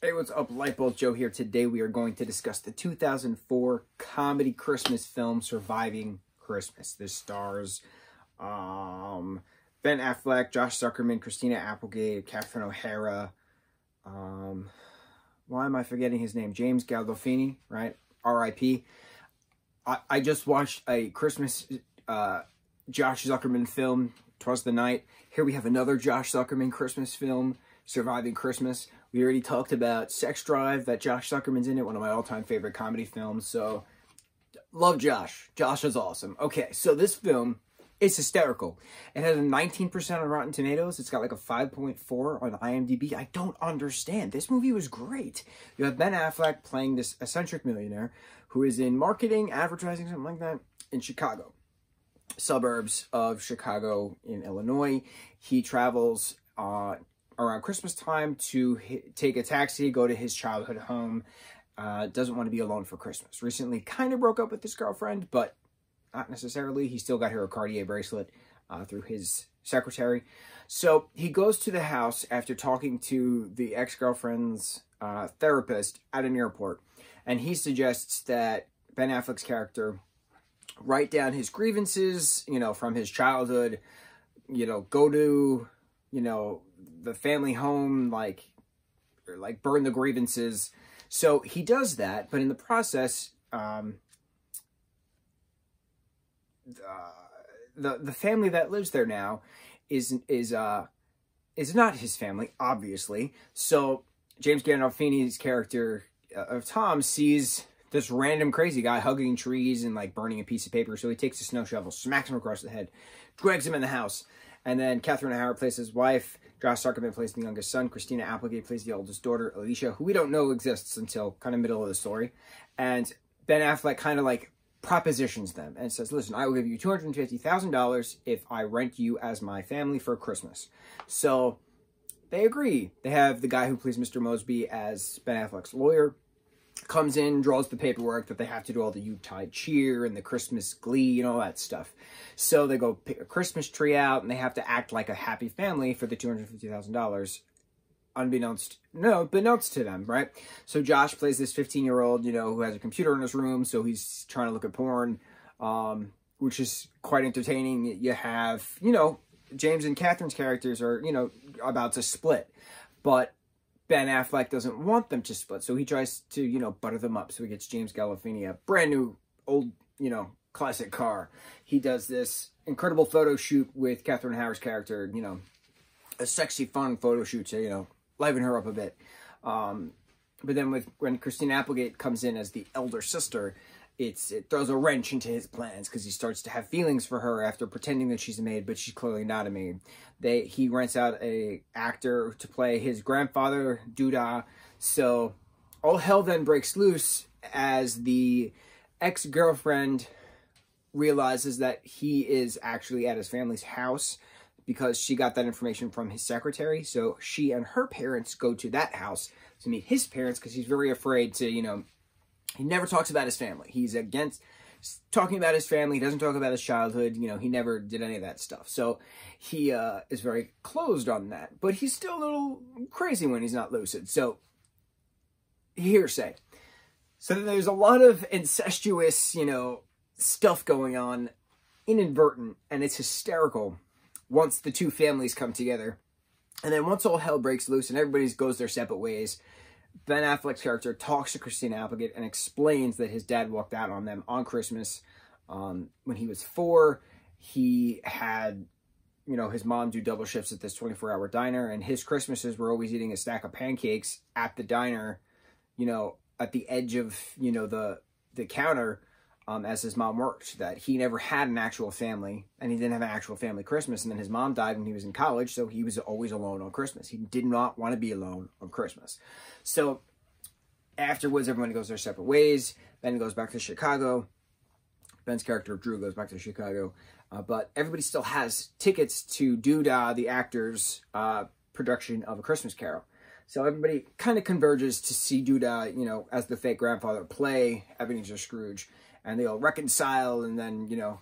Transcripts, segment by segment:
Hey, what's up? Lightbolt Joe here. Today we are going to discuss the 2004 comedy Christmas film Surviving Christmas. This stars Ben Affleck, Josh Zuckerman, Christina Applegate, Catherine O'Hara. Why am I forgetting his name? James Gandolfini, right? R.I.P. I just watched a Christmas Josh Zuckerman film, 'Twas the Night. Here we have another Josh Zuckerman Christmas film, Surviving Christmas. We already talked about Sex Drive, that Josh Zuckerman's in it, one of my all-time favorite comedy films. So, love Josh. Josh is awesome. Okay, so this film is hysterical. It has a 19% on Rotten Tomatoes. It's got like a 5.4 on IMDb. I don't understand. This movie was great. You have Ben Affleck playing this eccentric millionaire who is in marketing, advertising, something like that, in Chicago. Suburbs of Chicago in Illinois. He travels around Christmas time to take a taxi, go to his childhood home. Doesn't want to be alone for Christmas. Recently kind of broke up with his girlfriend, but not necessarily. He still got her a Cartier bracelet through his secretary. So he goes to the house after talking to the ex-girlfriend's therapist at an airport. And he suggests that Ben Affleck's character write down his grievances, you know, from his childhood, you know, go to, you know, the family home, like burn the grievances. So he does that, but in the process, the family that lives there now is not his family, obviously. So James Gandolfini's character of Tom sees this random crazy guy hugging trees and like burning a piece of paper. So he takes a snow shovel, smacks him across the head, drags him in the house. And then Catherine O'Hara plays his wife. Josh Zuckerman plays the youngest son. Christina Applegate plays the oldest daughter, Alicia, who we don't know exists until kind of middle of the story. And Ben Affleck kind of like propositions them and says, listen, I will give you $250,000 if I rent you as my family for Christmas. So they agree. They have the guy who plays Mr. Mosby as Ben Affleck's lawyer. Comes in, draws the paperwork that they have to do all the Yuletide cheer and the Christmas glee and all that stuff. So they go pick a Christmas tree out and they have to act like a happy family for the $250,000. Unbeknownst to them, right? So Josh plays this 15-year-old, you know, who has a computer in his room, so he's trying to look at porn, which is quite entertaining. You have, you know, James and Catherine's characters are, you know, about to split, but Ben Affleck doesn't want them to split, so he tries to, you know, butter them up. So he gets James Gandolfini a brand new, old, you know, classic car. He does this incredible photo shoot with Catherine O'Hara's character, you know, a sexy, fun photo shoot to, you know, liven her up a bit. But then when Christina Applegate comes in as the elder sister, it throws a wrench into his plans because he starts to have feelings for her after pretending that she's a maid, but she's clearly not a maid. He rents out a actor to play his grandfather, Duda. So all hell then breaks loose as the ex-girlfriend realizes that he is actually at his family's house because she got that information from his secretary. So she and her parents go to that house to meet his parents because he's very afraid to, you know, he never talks about his family. He's against talking about his family. He doesn't talk about his childhood. You know, he never did any of that stuff. So he is very closed on that. But he's still a little crazy when he's not lucid. So, hearsay. So there's a lot of incestuous, you know, stuff going on, inadvertent, and it's hysterical once the two families come together. And then once all hell breaks loose and everybody goes their separate ways, Ben Affleck's character talks to Christina Applegate and explains that his dad walked out on them on Christmas. When he was 4, he had, you know, his mom do double shifts at this 24-hour diner, and his Christmases were always eating a stack of pancakes at the diner, you know, at the edge of, you know, the counter, as his mom worked. That he never had an actual family, and he didn't have an actual family Christmas, and then his mom died when he was in college, so he was always alone on Christmas. He did not want to be alone on Christmas. So afterwards, everyone goes their separate ways. Ben goes back to Chicago. Ben's character, Drew, goes back to Chicago. But everybody still has tickets to Duda, the actor's production of A Christmas Carol. So everybody kind of converges to see Duda, you know, as the fake grandfather play Ebenezer Scrooge. And they all reconcile and then, you know,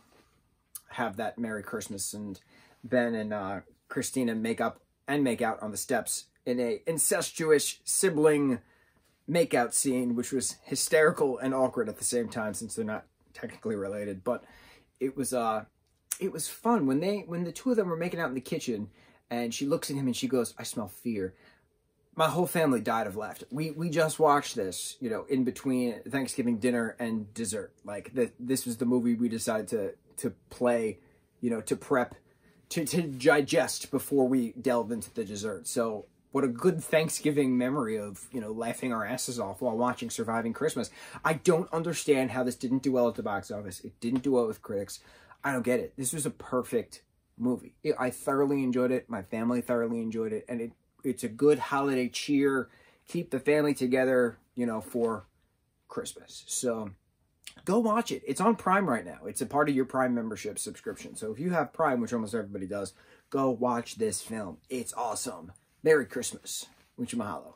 have that Merry Christmas. And Ben and Christina make out on the steps in a incestuous sibling makeout scene, which was hysterical and awkward at the same time since they're not technically related. But it was fun when the two of them were making out in the kitchen, and she looks at him and she goes, "I smell fear." My whole family died of laughter. We just watched this, you know, in between Thanksgiving dinner and dessert. Like, this was the movie we decided to play, you know, to prep, to digest before we delve into the dessert. So what a good Thanksgiving memory of, you know, laughing our asses off while watching Surviving Christmas. I don't understand how this didn't do well at the box office. It didn't do well with critics. I don't get it. This was a perfect movie. I thoroughly enjoyed it. My family thoroughly enjoyed it. And it's a good holiday cheer. Keep the family together, you know, for Christmas. So go watch it. It's on Prime right now. It's a part of your Prime membership subscription. So if you have Prime, which almost everybody does, go watch this film. It's awesome. Merry Christmas. Mucho mahalo.